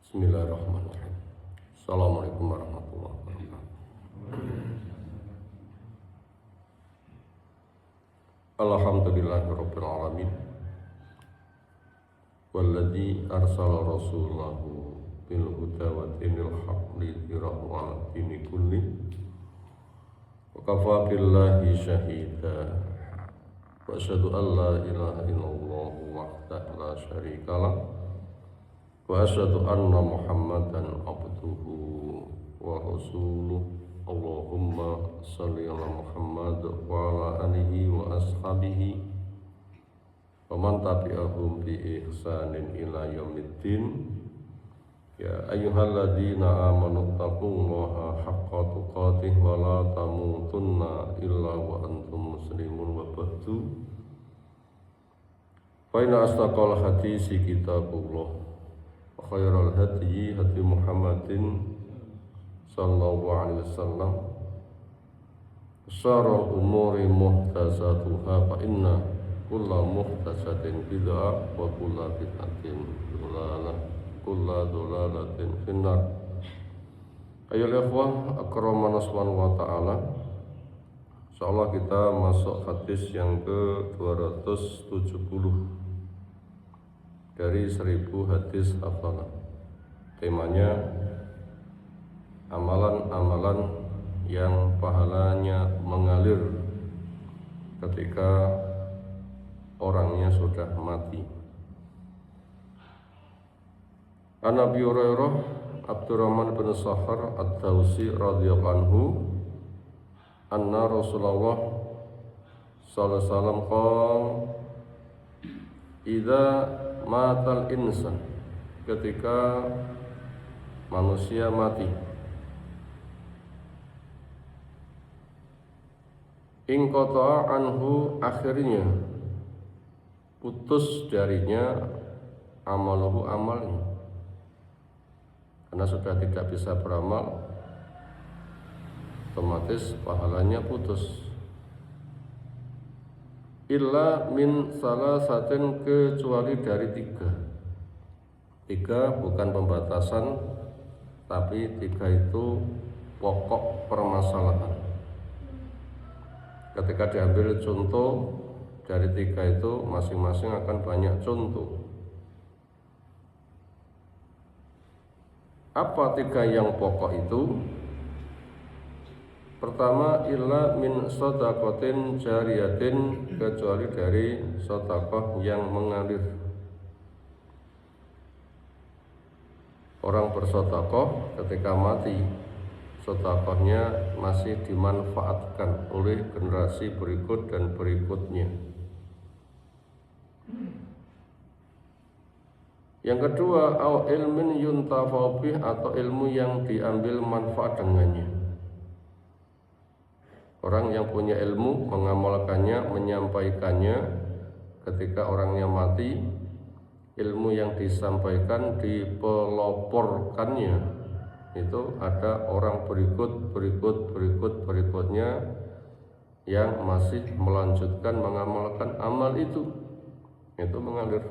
Bismillahirrahmanirrahim. Assalamualaikum warahmatullahi wabarakatuh. Alhamdulillahirabbil alamin. Walladzi arsala rasulahu bil huda wa dinil haqq liyudhhirahu 'alad dini kulli. Wa kafaa billahi shahida. Wa asyhadu an la ilaha illallah wahdahu la syarika lah. Wa asyhadu anna Muhammadan abduhu wa rasuluh. Allahumma shalli ala Muhammad wa ala alihi wa ashabihi wa man tabi'ahum bi ihsanin ila yaumiddin. Ya ayyuhalladzina amanu taqullaha haqqa tuqatih wa la tamutunna illa wa antum muslimun wa ba'du. Fa inna asdaqal hadisi kitabullah wa khairal hadyi hadi Muhammadin sallallahu alaihi wasallam. Syarrul umuri muhdatsatuha fa inna kulla muhdatsatin bid'ah wa kulla bid'atin dhalalah kulla dhalalatin finnar. Ayolah ikhwah akramana subhanahu wa ta'ala. Insyaallah kita masuk hadis yang ke-270 dari 1000 hadis hafalan. Temanya amalan-amalan yang pahalanya mengalir ketika orangnya sudah mati. An Abi Hurairah Abdurrahman bin Sakhar Ad-Dawsi radhiyallahu anhu anna Rasulullah sallallahu alaihi wasallam qala idza matal insan, ketika manusia mati, in qata'a anhu, akhirnya putus darinya amaluhu, amalnya, karena sudah tidak bisa beramal, otomatis pahalanya putus. Illa min salasatin, kecuali dari tiga bukan pembatasan, tapi tiga itu pokok permasalahan. Ketika diambil contoh dari tiga itu, masing-masing akan banyak contoh. Apa tiga yang pokok itu? Pertama, illa min shadaqatin jariyatin, kecuali dari sedekah yang mengalir. Orang bersedekah ketika mati, sedekahnya masih dimanfaatkan oleh generasi berikut dan berikutnya. Yang kedua, au ilmin yuntafa'u bih, atau ilmu yang diambil manfaat dengannya. Orang yang punya ilmu mengamalkannya, menyampaikannya. Ketika orangnya mati, ilmu yang disampaikan dipeloporkannya, itu ada orang berikutnya yang masih melanjutkan mengamalkan amal itu mengalir.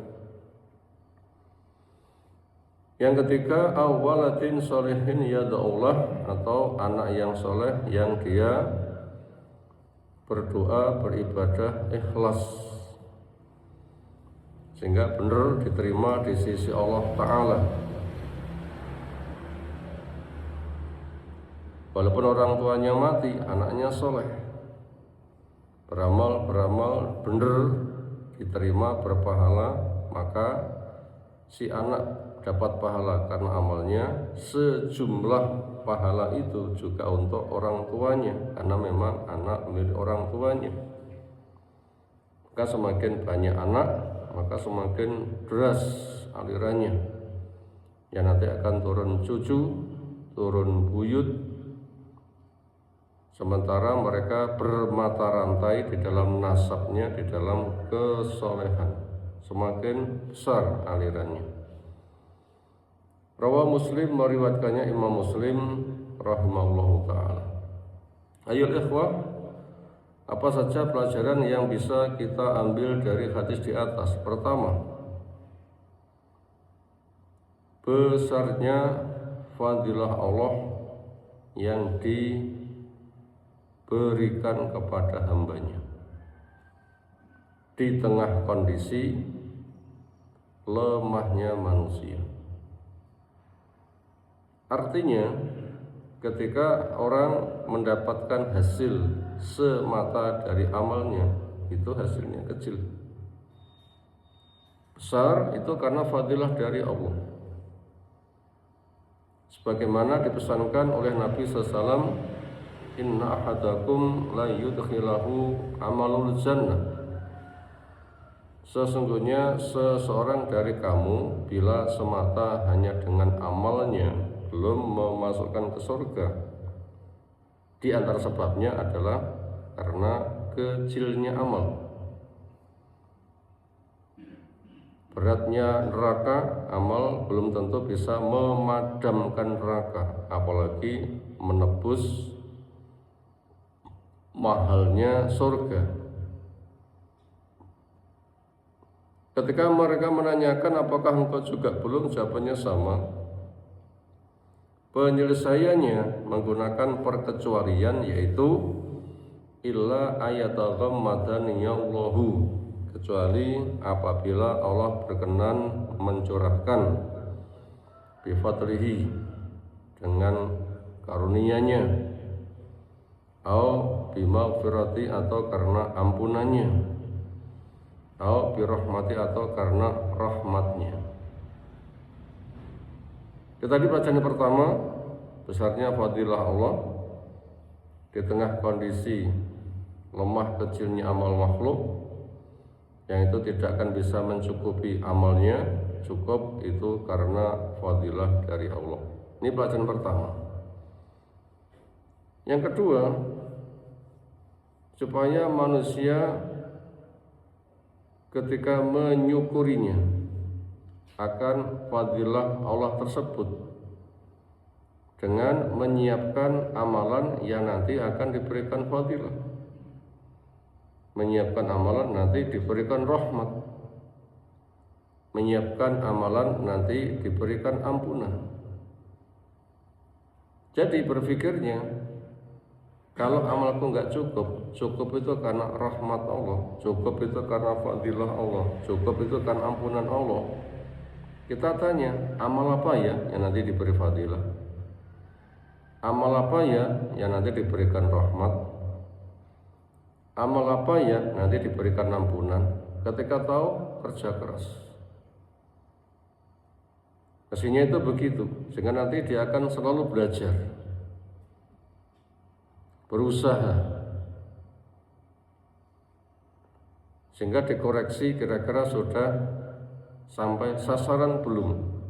Yang ketiga, awwalatin sholihin yad'ullah, atau anak yang soleh yang dia berdoa, beribadah ikhlas, sehingga benar diterima di sisi Allah Ta'ala. Walaupun orang tuanya mati, anaknya soleh, beramal benar, diterima, berpahala, maka si anak dapat pahala karena amalnya. Sejumlah pahala itu juga untuk orang tuanya, karena memang anak milik orang tuanya. Maka semakin banyak anak, maka semakin deras alirannya, yang nanti akan turun cucu, turun buyut, sementara mereka bermata rantai di dalam nasabnya, di dalam kesolehan, semakin besar alirannya. Rawah Muslim, meriwayatkannya Imam Muslim rahimahullahu ta'ala. Ayo ikhwah, apa saja pelajaran yang bisa kita ambil dari hadis di atas? Pertama, besarnya fadilah Allah yang diberikan kepada hambanya di tengah kondisi lemahnya manusia. Artinya ketika orang mendapatkan hasil semata dari amalnya, itu hasilnya kecil. Besar itu karena fadilah dari Allah, sebagaimana dipesankan oleh Nabi SAW, inna ahadakum la yudkhilahu amalul jannah, sesungguhnya seseorang dari kamu bila semata hanya dengan amalnya belum memasukkan ke surga. Di antara sebabnya adalah karena kecilnya amal. Beratnya neraka, amal belum tentu bisa memadamkan neraka, apalagi menebus mahalnya surga. Ketika mereka menanyakan apakah engkau juga belum, jawabannya sama. Penyelesaiannya menggunakan perkecualian, yaitu illa ayataghammadaniyallahu, kecuali apabila Allah berkenan mencurahkan bifadlihi, dengan karunia-Nya, au bimaghfirati, atau karena ampunannya, au birahmati, atau karena rahmatnya. Itu tadi bacaan pertama, besarnya fadilah Allah di tengah kondisi lemah kecilnya amal makhluk, yang itu tidak akan bisa mencukupi amalnya, cukup itu karena fadilah dari Allah. Ini pelajaran pertama. Yang kedua, supaya manusia ketika menyukurinya akan fadilah Allah tersebut dengan menyiapkan amalan yang nanti akan diberikan fadilah, menyiapkan amalan nanti diberikan rahmat, menyiapkan amalan nanti diberikan ampunan. Jadi berpikirnya, kalau amalku nggak cukup, cukup itu karena rahmat Allah, cukup itu karena fadilah Allah, cukup itu karena ampunan Allah. Kita tanya, amal apa ya yang nanti diberi fadilah? Amal apa ya yang nanti diberikan rahmat? Amal apa ya nanti diberikan ampunan? Ketika tahu, kerja keras. Mestinya itu begitu, sehingga nanti dia akan selalu belajar, berusaha, sehingga dikoreksi kira-kira sudah sampai sasaran belum,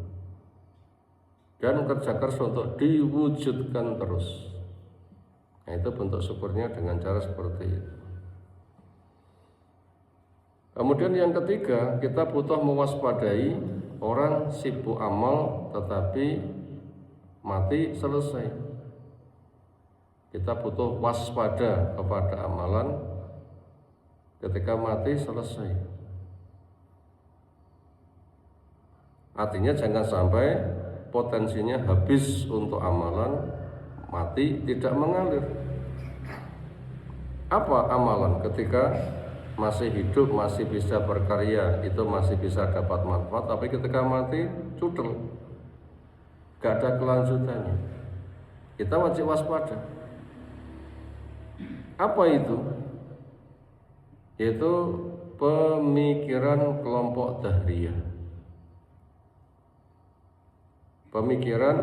dan kerja keras untuk diwujudkan terus. Nah, itu bentuk syukurnya dengan cara seperti itu. Kemudian yang ketiga, kita butuh mewaspadai orang sibuk amal tetapi mati selesai. Kita butuh waspada kepada amalan ketika mati selesai. Artinya jangan sampai potensinya habis untuk amalan, mati tidak mengalir. Apa amalan ketika masih hidup, masih bisa berkarya, itu masih bisa dapat manfaat, tapi ketika mati cudel, gak ada kelanjutannya. Kita wajib waspada. Apa itu? Yaitu pemikiran kelompok dahriyah. Pemikiran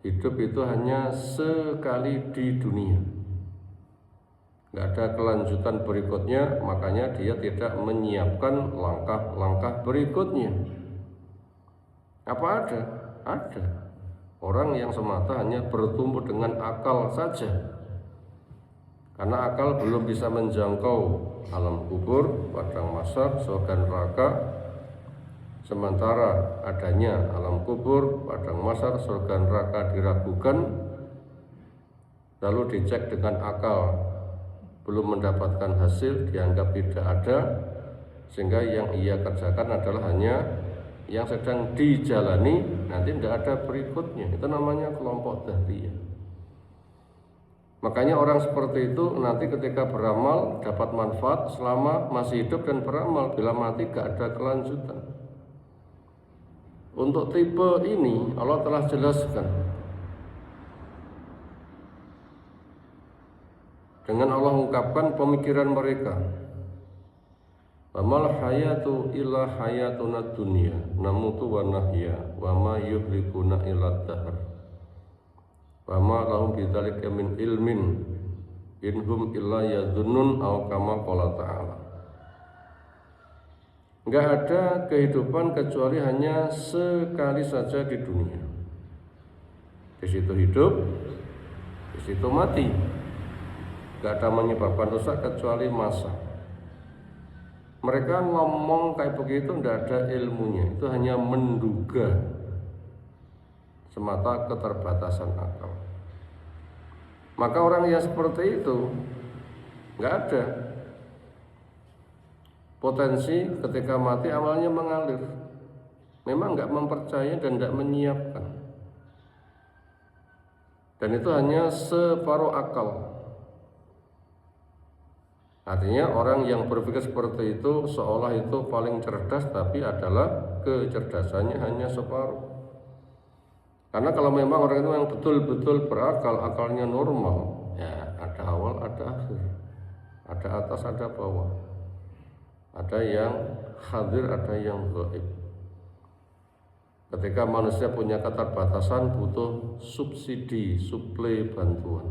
hidup itu hanya sekali di dunia, nggak ada kelanjutan berikutnya, makanya dia tidak menyiapkan langkah-langkah berikutnya. Apa ada? Ada orang yang semata hanya bertumbuh dengan akal saja, karena akal belum bisa menjangkau alam kubur, padang mahsyar, surga neraka. Sementara adanya alam kubur, padang mahsyar, surga neraka diragukan, lalu dicek dengan akal, belum mendapatkan hasil, dianggap tidak ada, sehingga yang ia kerjakan adalah hanya yang sedang dijalani, nanti tidak ada berikutnya. Itu namanya kelompok dahriyah. Makanya orang seperti itu nanti ketika beramal dapat manfaat selama masih hidup dan beramal, bila mati gak ada kelanjutan. Untuk tipe ini Allah telah jelaskan dengan Allah mengungkapkan pemikiran mereka. Amal hayatu illa hayatuna dunya namutu wa nahya wa ma yuhlikuna illa dahr wa ma lahum bidzalika min ilmin inhum illa yadhunnun aw kama qala ta'ala. Enggak ada kehidupan kecuali hanya sekali saja di dunia. Di situ hidup, di situ mati. Enggak ada menyebabkan dosa kecuali masa. Mereka ngomong kayak begitu tidak ada ilmunya, itu hanya menduga semata keterbatasan akal. Maka orang yang seperti itu nggak ada potensi ketika mati amalnya mengalir. Memang nggak mempercayai dan nggak menyiapkan. Dan itu hanya separuh akal. Artinya orang yang berpikir seperti itu seolah itu paling cerdas, tapi adalah kecerdasannya hanya separuh. Karena kalau memang orang itu yang betul-betul berakal, akalnya normal, ya ada awal, ada akhir, ada atas, ada bawah, ada yang hadir, ada yang gaib. Ketika manusia punya keterbatasan butuh subsidi, suplai bantuan,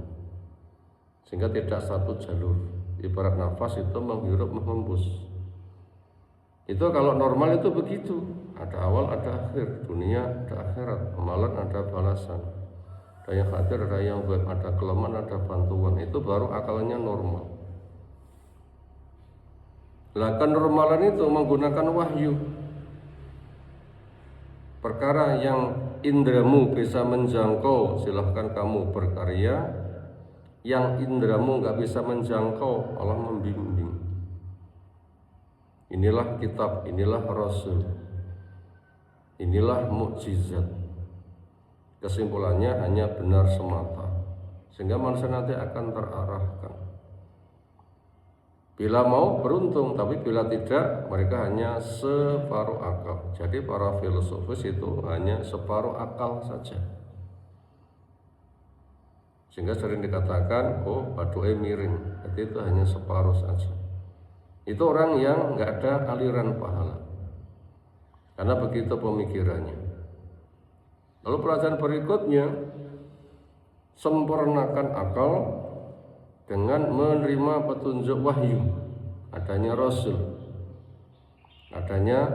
sehingga tidak satu jalur. Ibarat nafas itu menghirup menghembus. Itu kalau normal itu begitu. Ada awal, ada akhir. Dunia, ada akhirat. Amalan, ada balasan. Ada yang hadir, ada yang gaib, ada kelemahan, ada bantuan. Itu baru akalnya normal. Lah kenormalan itu menggunakan wahyu. Perkara yang indramu bisa menjangkau, silahkan kamu berkarya. Yang indramu nggak bisa menjangkau, Allah membimbing. Inilah kitab, inilah rasul, inilah mukjizat. Kesimpulannya hanya benar semata, sehingga manusia nanti akan terarahkan. Bila mau beruntung, tapi bila tidak mereka hanya separuh akal. Jadi para filosofis itu hanya separuh akal saja. Sehingga sering dikatakan, oh badoe miring, jadi itu hanya separuh saja. Itu orang yang nggak ada aliran pahala, karena begitu pemikirannya. Lalu pelajaran berikutnya, sempurnakan akal dengan menerima petunjuk wahyu, adanya Rasul, adanya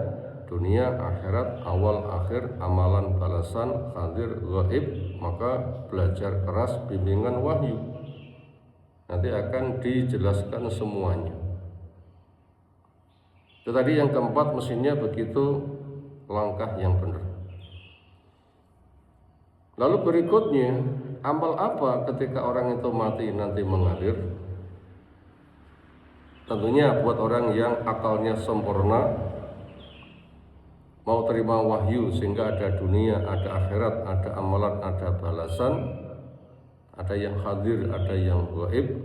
dunia, akhirat, awal, akhir, amalan, balasan, hadir, gaib. Maka belajar keras bimbingan wahyu, nanti akan dijelaskan semuanya. Itu tadi yang keempat, mesinnya begitu langkah yang benar. Lalu berikutnya, amal apa ketika orang itu mati nanti mengalir? Tentunya buat orang yang akalnya sempurna, mau terima wahyu sehingga ada dunia, ada akhirat, ada amalan, ada balasan, ada yang hadir, ada yang gaib,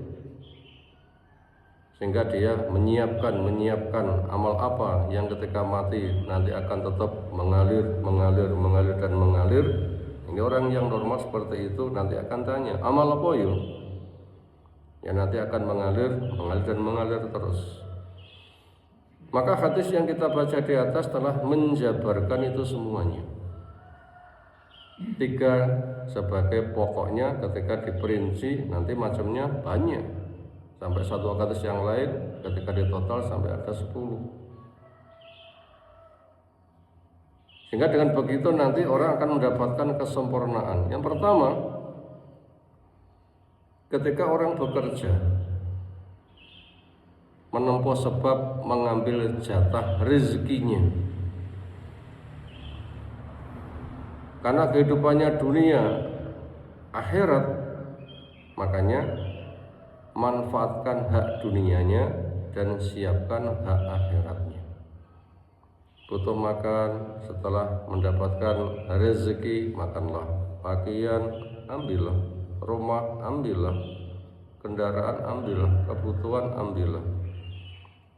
sehingga dia menyiapkan amal apa yang ketika mati nanti akan tetap mengalir dan mengalir. Ini orang yang normal seperti itu nanti akan tanya, amal apa yo? Ya nanti akan mengalir dan mengalir terus. Maka hadis yang kita baca di atas telah menjabarkan itu semuanya. 3 sebagai pokoknya, ketika diperinci nanti macamnya banyak. Sampai satu hadis yang lain ketika ditotal sampai ada 10. Sehingga dengan begitu nanti orang akan mendapatkan kesempurnaan. Yang pertama, ketika orang bekerja, menempuh sebab mengambil jatah rezekinya, karena kehidupannya dunia, akhirat, makanya manfaatkan hak dunianya dan siapkan hak akhiratnya. butuh makan, setelah mendapatkan rezeki makanlah, pakaian ambillah, rumah ambillah, kendaraan ambillah, kebutuhan ambillah.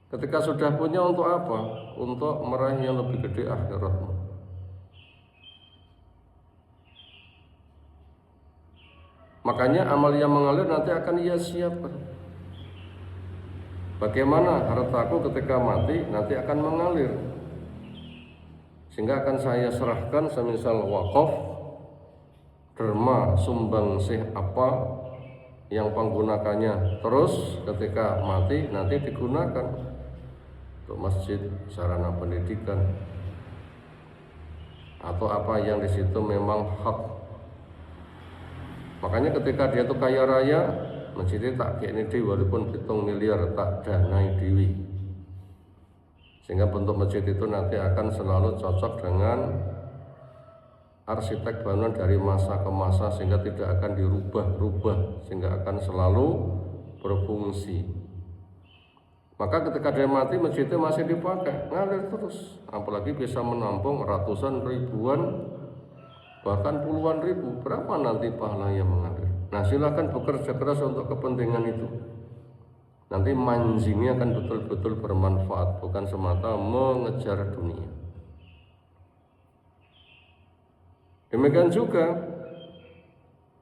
Ketika sudah punya, untuk apa? Untuk meraih yang lebih gede, akhiratmu. Makanya amal yang mengalir nanti akan ia siapkan. Bagaimana hartaku ketika mati nanti akan mengalir, sehingga akan saya serahkan semisal wakaf, derma, sumbangsih apa yang penggunakannya terus ketika mati nanti digunakan untuk masjid, sarana pendidikan, atau apa yang di situ memang hak. Makanya ketika dia itu kaya raya, masjidnya tak kayak ini walaupun 7 miliar tak danai dewi, sehingga bentuk masjid itu nanti akan selalu cocok dengan arsitek bangunan dari masa ke masa, sehingga tidak akan dirubah-rubah, sehingga akan selalu berfungsi. Maka ketika dia mati, masjidnya masih dipakai, ngalir terus, apalagi bisa menampung ratusan ribuan bahkan puluhan ribu. Berapa nanti pahala yang mengalir? Nah, silakan bekerja keras untuk kepentingan itu. Nanti manzinya akan betul-betul bermanfaat, bukan semata mengejar dunia. Demikian juga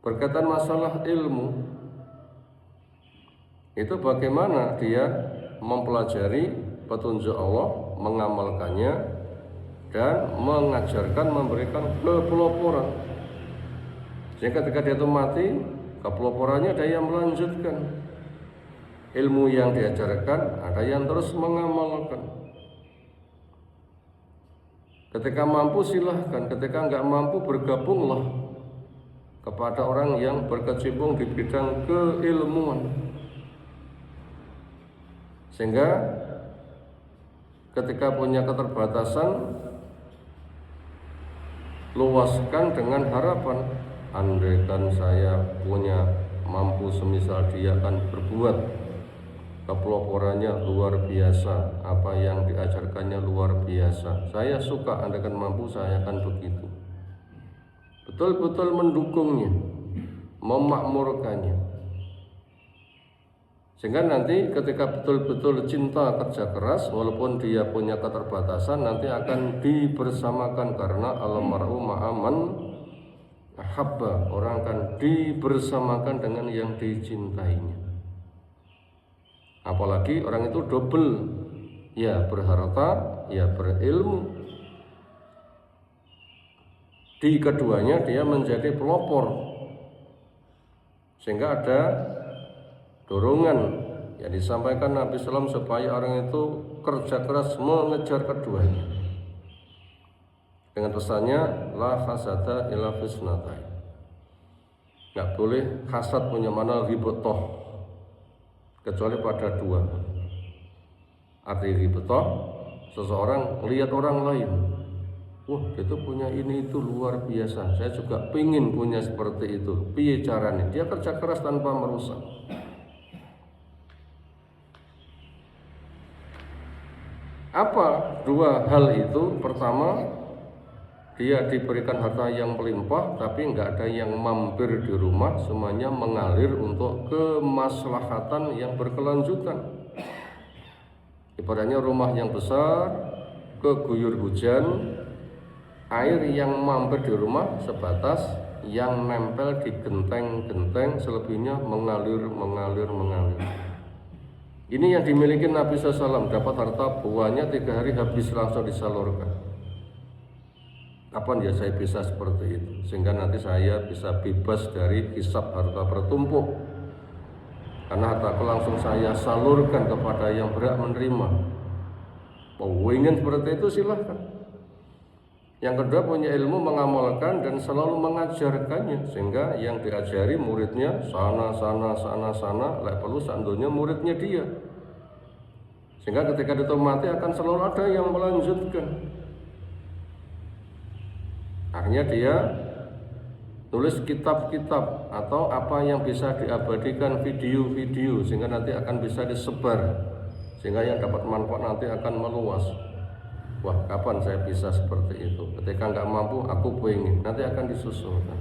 berkaitan masalah ilmu, itu bagaimana dia mempelajari petunjuk Allah, mengamalkannya, dan mengajarkan, memberikan kepeloporan, sehingga ketika dia itu mati, kepeloporannya ada yang melanjutkan ilmu yang diajarkan, ada yang terus mengamalkan. Ketika mampu silahkan, ketika enggak mampu bergabunglah kepada orang yang berkecimpung di bidang keilmuan, sehingga ketika punya keterbatasan, luaskan dengan harapan, andaikan saya punya mampu semisal dia, akan berbuat, kepeloporannya luar biasa, apa yang diajarkannya luar biasa, saya suka, andaikan mampu saya akan begitu. Betul-betul mendukungnya, memakmurkannya, sehingga nanti ketika betul-betul cinta kerja keras, walaupun dia punya keterbatasan, nanti akan dibersamakan, karena almarhum ma'aman ahabba, orang akan dibersamakan dengan yang dicintainya. Apalagi orang itu double, ya berharta, ya berilmu. Di keduanya dia menjadi pelopor, sehingga ada dorongan yang disampaikan Nabi SAW supaya orang itu kerja keras mengejar keduanya, dengan pesannya la hasada illa fisnatai, nggak boleh hasad punya mana ribotoh kecuali pada dua. Arti ribotoh, seseorang lihat orang lain, wah itu punya ini, itu luar biasa, saya juga pingin punya seperti itu, piye caranya? Dia kerja keras tanpa merusak. Apa dua hal itu? Pertama, dia diberikan harta yang melimpah, tapi nggak ada yang mampir di rumah, semuanya mengalir untuk kemaslahatan yang berkelanjutan. Ibaratnya rumah yang besar, keguyur hujan, air yang mampir di rumah sebatas, yang nempel di genteng-genteng, selebihnya mengalir. Ini yang dimiliki Nabi SAW, dapat harta buahnya 3 hari habis, langsung disalurkan. Kapan ya saya bisa seperti itu, sehingga nanti saya bisa bebas dari hisab harta bertumpuk, karena hartaku langsung saya salurkan kepada yang berhak menerima. Mau ingin seperti itu silahkan. Yang kedua, punya ilmu, mengamalkan dan selalu mengajarkannya, sehingga yang diajari muridnya sana, lek perlu sandunya muridnya dia, sehingga ketika dia mati akan selalu ada yang melanjutkan. Akhirnya dia tulis kitab-kitab atau apa yang bisa diabadikan, video-video, sehingga nanti akan bisa disebar, sehingga yang dapat manfaat nanti akan meluas. Wah, kapan saya bisa seperti itu? Ketika nggak mampu, aku pengen. Nanti akan disusulkan.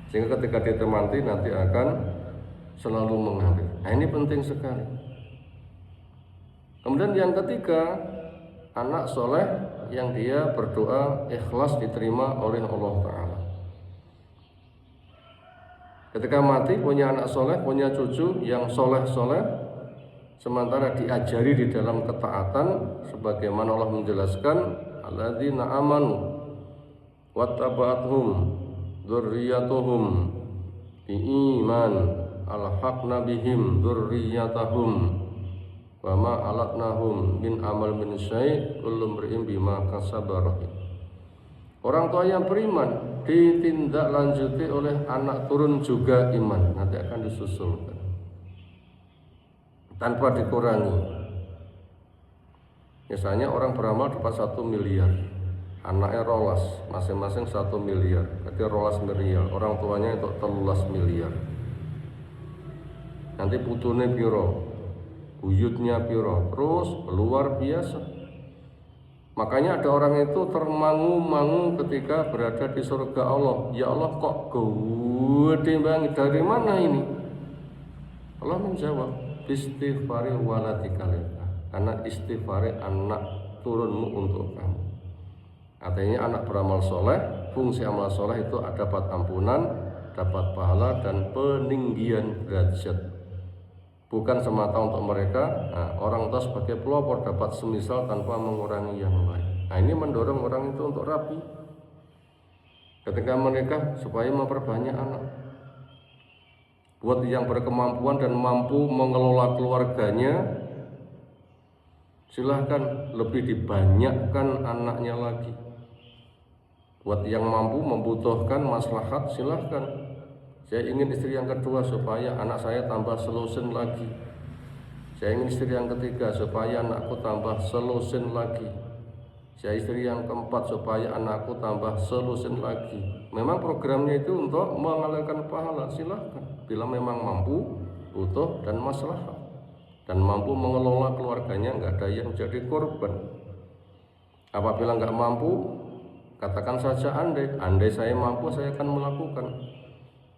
Sehingga ketika dia mati nanti akan selalu mengalir. Nah, ini penting sekali. Kemudian yang ketiga, anak soleh yang dia berdoa ikhlas diterima oleh Allah Ta'ala. Ketika mati punya anak soleh, punya cucu yang soleh-soleh, sementara diajari di dalam ketaatan, sebagaimana Allah menjelaskan, alladzina amanu wattaba'athum dzurriyyatuhum biiman alhaqna bihim dzurriyyatahum wa ma alatnahum min amal min syai' kullu imrin bima kasaba rahim. Orang tua yang beriman ditindaklanjuti oleh anak turun juga iman, nanti akan disusulkan tanpa dikurangi. Misalnya orang beramal dapat 1 miliar, anaknya rolas masing-masing 1 miliar, berarti rolas miliar, orang tuanya itu 13 miliar. Nanti putune piro, buyutnya piro, terus luar biasa. Makanya ada orang itu termangu-mangu ketika berada di surga Allah. Ya Allah, kok gede banget, dari mana ini? Allah menjawab, istighfari waladika, karena istighfari anak turunmu untuk kamu. Artinya anak beramal soleh, fungsi amal soleh itu dapat ampunan, dapat pahala dan peninggian derajat. Bukan semata untuk mereka, orang tua sebagai pelopor dapat semisal tanpa mengurangi yang lain. Nah, ini mendorong orang itu untuk rapi ketika menikah supaya memperbanyak anak. Buat yang berkemampuan dan mampu mengelola keluarganya, silahkan lebih dibanyakkan anaknya lagi. Buat yang mampu membutuhkan maslahat, silahkan. Saya ingin istri yang kedua supaya anak saya tambah selusin lagi. Saya ingin istri yang ketiga supaya anakku tambah selusin lagi. Saya istri yang keempat supaya anakku tambah selusin lagi. Memang programnya itu untuk mengalirkan pahala, silahkan. Bila memang mampu, butuh dan maslahat, dan mampu mengelola keluarganya, nggak ada yang jadi korban. Apabila nggak mampu, katakan saja andai saya mampu, saya akan melakukan.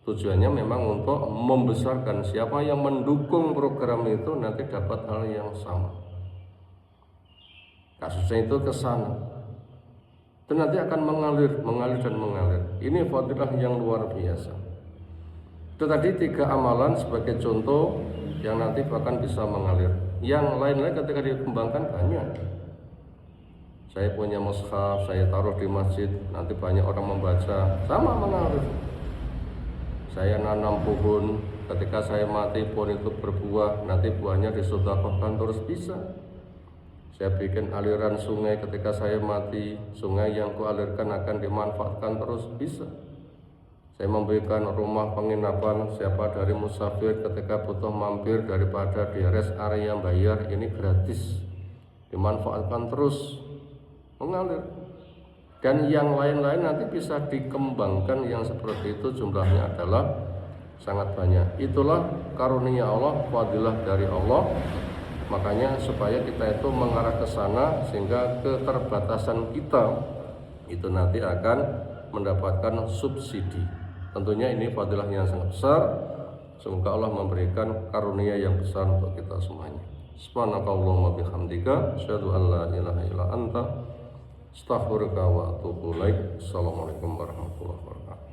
Tujuannya memang untuk membesarkan. Siapa yang mendukung program itu nanti dapat hal yang sama. Kasusnya itu ke sana. Itu nanti akan mengalir dan mengalir. Ini fadilah yang luar biasa. Itu tadi 3 amalan sebagai contoh yang nanti bahkan bisa mengalir. Yang lain-lain ketika dikembangkan banyak. Saya punya mushaf, saya taruh di masjid, nanti banyak orang membaca, sama mengalir. Saya nanam pohon, ketika saya mati pohon itu berbuah, nanti buahnya disedekahkan terus bisa. Saya bikin aliran sungai, ketika saya mati, sungai yang kualirkan akan dimanfaatkan terus bisa. Saya memberikan rumah penginapan, siapa dari musafir ketika butuh mampir daripada di rest area bayar, ini gratis, dimanfaatkan terus, mengalir. Dan yang lain-lain nanti bisa dikembangkan, yang seperti itu jumlahnya adalah sangat banyak. Itulah karunia Allah, fadilah dari Allah. Makanya supaya kita itu mengarah ke sana, sehingga keterbatasan kita itu nanti akan mendapatkan subsidi. Tentunya ini fadilah yang sangat besar. Semoga Allah memberikan karunia yang besar untuk kita semuanya. Subhanakallahumma bihamdika, asyhadu an la ilaha illa anta, astaghfiruka wa atubu ilaik. Assalamualaikum warahmatullahi wabarakatuh.